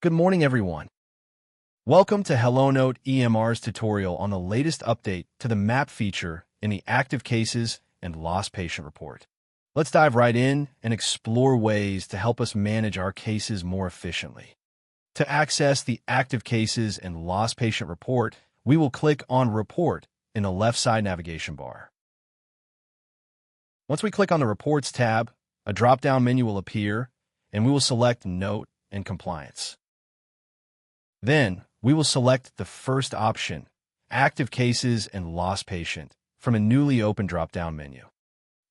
Good morning, everyone. Welcome to HelloNote EMR's tutorial on the latest update to the map feature in the active cases and lost patient report. Let's dive right in and explore ways to help us manage our cases more efficiently. To access the active cases and lost patient report, we will click on Report in the left side navigation bar. Once we click on the Reports tab, a drop-down menu will appear, and we will select Note and Compliance. Then, we will select the first option, Active Cases and Lost Patient, from a newly opened drop-down menu.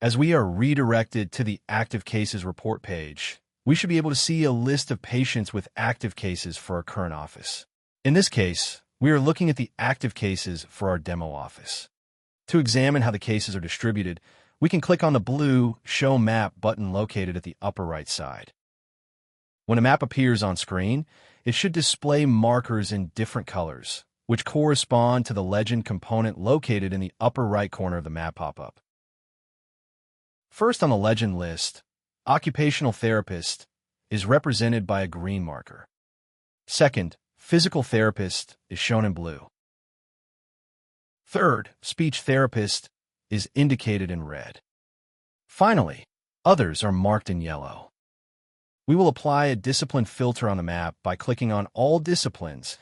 As we are redirected to the Active Cases report page, we should be able to see a list of patients with active cases for our current office. In this case, we are looking at the active cases for our demo office. To examine how the cases are distributed, we can click on the blue Show Map button located at the upper right side. When a map appears on screen, it should display markers in different colors, which correspond to the legend component located in the upper right corner of the map pop-up. First on the legend list, occupational therapist is represented by a green marker. Second, physical therapist is shown in blue. Third, speech therapist is indicated in red. Finally, others are marked in yellow. We will apply a discipline filter on the map by clicking on All Disciplines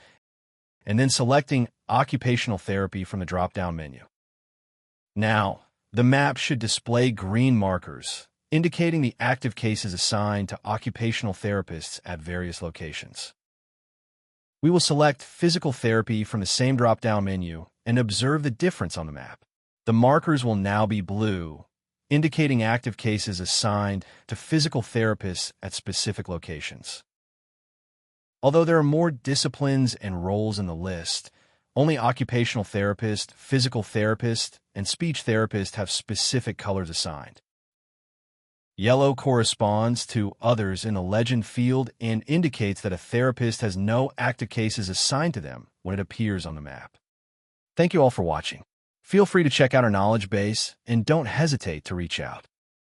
and then selecting Occupational Therapy from the drop-down menu. Now, the map should display green markers, indicating the active cases assigned to occupational therapists at various locations. We will select Physical Therapy from the same drop-down menu and observe the difference on the map. The markers will now be blue, indicating active cases assigned to physical therapists at specific locations. Although there are more disciplines and roles in the list, only occupational therapist, physical therapist, and speech therapist have specific colors assigned. Yellow corresponds to others in the legend field and indicates that a therapist has no active cases assigned to them when it appears on the map. Thank you all for watching. Feel free to check out our knowledge base and don't hesitate to reach out.